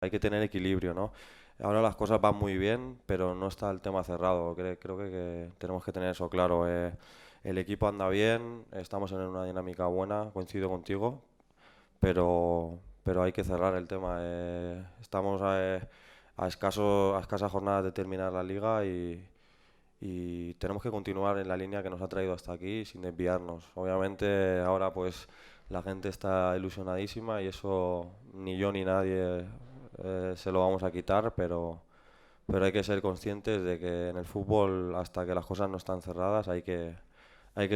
hay que tener equilibrio, ¿no? Ahora las cosas van muy bien, pero no está el tema cerrado. Creo que tenemos que tener eso claro. El equipo anda bien, estamos en una dinámica buena, coincido contigo, pero hay que cerrar el tema. Estamos a escasas jornadas de terminar la liga y tenemos que continuar en la línea que nos ha traído hasta aquí sin desviarnos. Obviamente ahora pues la gente está ilusionadísima y eso ni yo ni nadie se lo vamos a quitar, pero hay que ser conscientes de que en el fútbol hasta que las cosas no están cerradas hay que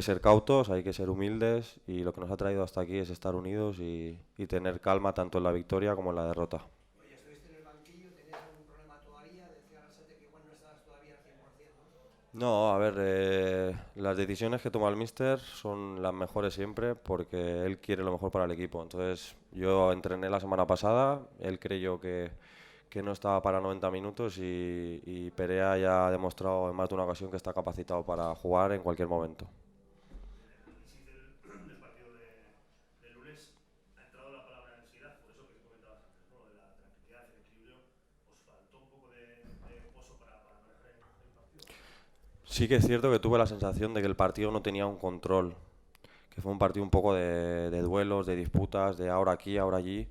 ser cautos, hay que ser humildes y lo que nos ha traído hasta aquí es estar unidos y tener calma tanto en la victoria como en la derrota. Oye, estuviste en el banquillo, ¿tenías algún problema todavía? Decía Arrasate que igual no estabas todavía al 100%, ¿no? No, a ver, las decisiones que toma el míster son las mejores siempre porque él quiere lo mejor para el equipo. Entonces, yo entrené la semana pasada, él creyó que no estaba para 90 minutos y Perea ya ha demostrado en más de una ocasión que está capacitado para jugar en cualquier momento. En el análisis del partido de lunes ha entrado la palabra ansiedad, por eso que comentabas antes, ¿no? De la tranquilidad, el equilibrio. ¿Os faltó un poco de pozo para manejar el partido? Sí que es cierto que tuve la sensación de que el partido no tenía un control, que fue un partido un poco de duelos, de disputas, de ahora aquí, ahora allí.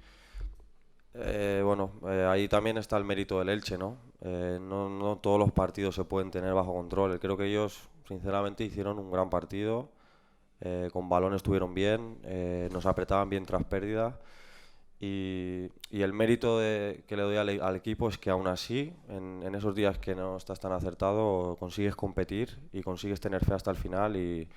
Ahí también está el mérito del Elche, ¿no? No todos los partidos se pueden tener bajo control. Creo que ellos, sinceramente, hicieron un gran partido. Con balón estuvieron bien, nos apretaban bien tras pérdida. Y el mérito que le doy al equipo es que aún así, en esos días que no estás tan acertado, consigues competir y consigues tener fe hasta el final y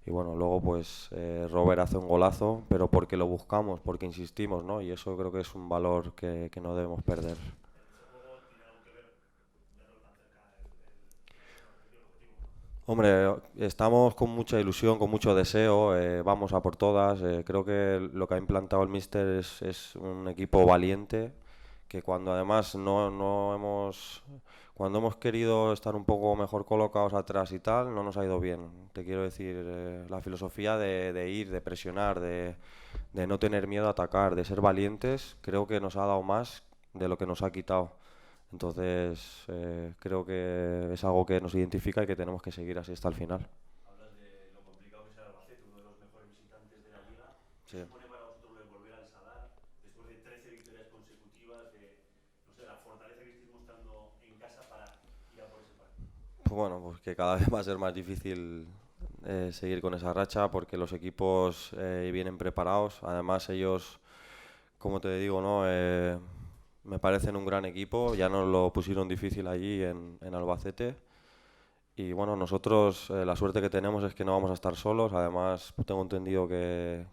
bueno, luego pues Robert hace un golazo, pero porque lo buscamos, porque insistimos, ¿no? Y eso creo que es un valor que no debemos perder. En ese juego tiene algo que ver verlo tan cerca el objetivo, el objetivo. Hombre, estamos con mucha ilusión, con mucho deseo, vamos a por todas. Creo que lo que ha implantado el Míster es un equipo valiente, que cuando además no hemos, cuando hemos querido estar un poco mejor colocados atrás y tal, no nos ha ido bien. Te quiero decir, la filosofía de ir, de presionar, de no tener miedo a atacar, de ser valientes, creo que nos ha dado más de lo que nos ha quitado. Entonces, creo que es algo que nos identifica y que tenemos que seguir así hasta el final. Hablas de lo complicado que es el Albacete, uno de los mejores visitantes de la liga. ¿Qué Sí. supone para vosotros el volver al Sadar después de 13 victorias consecutivas, de no sé, la fortaleza que estáis mostrando en casa para ir a por ese partido? Pues bueno, pues que cada vez va a ser más difícil seguir con esa racha porque los equipos vienen preparados. Además, ellos, como te digo, ¿no? Me parecen un gran equipo. Ya nos lo pusieron difícil allí en Albacete. Y bueno, nosotros la suerte que tenemos es que no vamos a estar solos. Además, tengo entendido que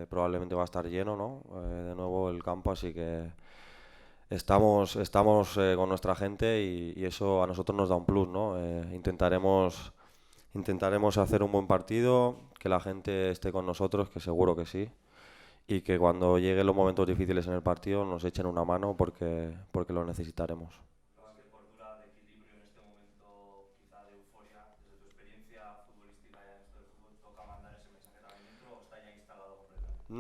probablemente va a estar lleno, ¿no? De nuevo el campo, así que estamos con nuestra gente y eso a nosotros nos da un plus, ¿no? Intentaremos hacer un buen partido, que la gente esté con nosotros, que seguro que sí, y que cuando lleguen los momentos difíciles en el partido nos echen una mano porque lo necesitaremos. Hablabas de cordura, de equilibrio en este momento, quizá de euforia. Desde tu experiencia futbolística ya en esto del fútbol, ¿toca mandar ese mensaje también dentro o está ya instalado completamente?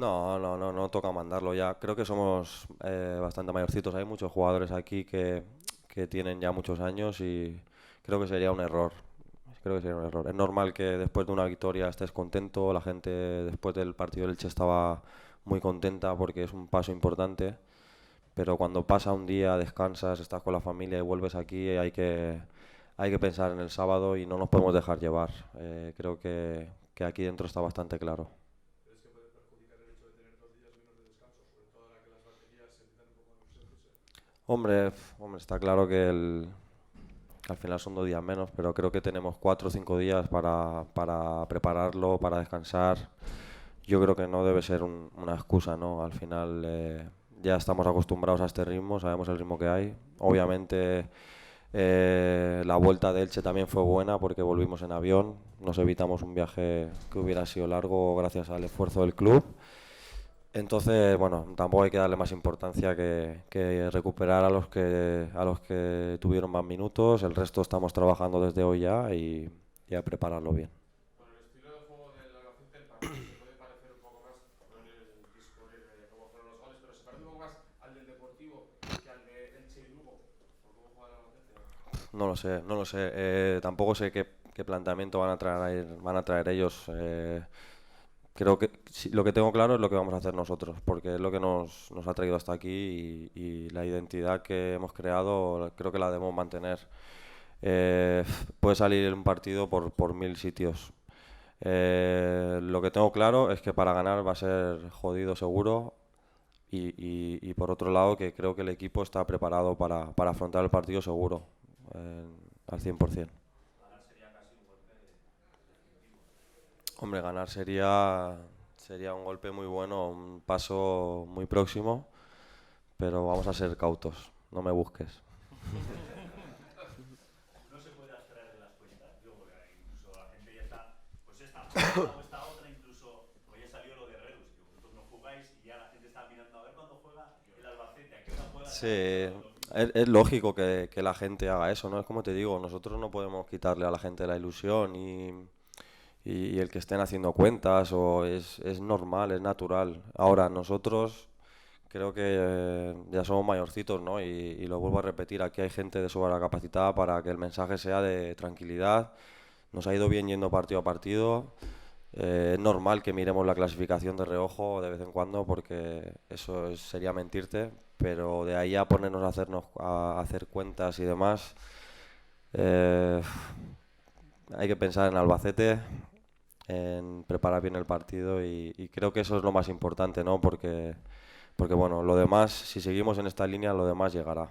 No toca mandarlo ya. Creo que somos bastante mayorcitos. Hay muchos jugadores aquí que tienen ya muchos años y creo que sería un error. Creo que sería un error. Es normal que después de una victoria estés contento. La gente después del partido del Che estaba muy contenta porque es un paso importante. Pero cuando pasa un día, descansas, estás con la familia y vuelves aquí, hay que pensar en el sábado y no nos podemos dejar llevar. Creo que aquí dentro está bastante claro. ¿Crees que puede perjudicar el hecho de tener 2 días menos de descanso, sobre todo ahora que las baterías empiezan un poco a reducirse? Hombre, está claro que al final son 2 días menos, pero creo que tenemos 4 o 5 días para prepararlo, para descansar. Yo creo que no debe ser una excusa, ¿no? Al final ya estamos acostumbrados a este ritmo, sabemos el ritmo que hay. Obviamente la vuelta de Elche también fue buena porque volvimos en avión, nos evitamos un viaje que hubiera sido largo gracias al esfuerzo del club. Entonces, bueno, tampoco hay que darle más importancia que recuperar a los que tuvieron más minutos. El resto estamos trabajando desde hoy ya y a prepararlo bien. Con el estilo de juego del Albacete, el partido se puede parecer un poco más, no en el discurrir de cómo fueron los goles, pero se parece un poco más al del Deportivo No lo sé, no lo sé. Tampoco sé qué planteamiento van a traer ellos. Creo que lo que tengo claro es lo que vamos a hacer nosotros, porque es lo que nos ha traído hasta aquí y la identidad que hemos creado creo que la debemos mantener. Puede salir un partido por mil sitios. Lo que tengo claro es que para ganar va a ser jodido seguro y por otro lado que creo que el equipo está preparado para afrontar el partido seguro, al 100%. Hombre, ganar sería un golpe muy bueno, un paso muy próximo, pero vamos a ser cautos, no me busques. No se puede abstraer de las cuentas, digo, porque incluso la gente ya está, pues esta otra, incluso hoy ya salió lo de Redus, que vosotros no jugáis y ya la gente está mirando a ver cuándo juega el Albacete, a qué hora juega. Sí, es lógico que la gente haga eso, ¿no? Es como te digo, nosotros no podemos quitarle a la gente la ilusión y el que estén haciendo cuentas o es normal, es natural. Ahora, nosotros creo que ya somos mayorcitos, ¿no? Y lo vuelvo a repetir, aquí hay gente de sobra capacitada para que el mensaje sea de tranquilidad. Nos ha ido bien yendo partido a partido. Es normal que miremos la clasificación de reojo de vez en cuando porque sería mentirte, pero de ahí a ponernos a hacer cuentas y demás, eh, hay que pensar en Albacete, en preparar bien el partido y creo que eso es lo más importante, ¿no? Porque bueno, lo demás, si seguimos en esta línea, lo demás llegará.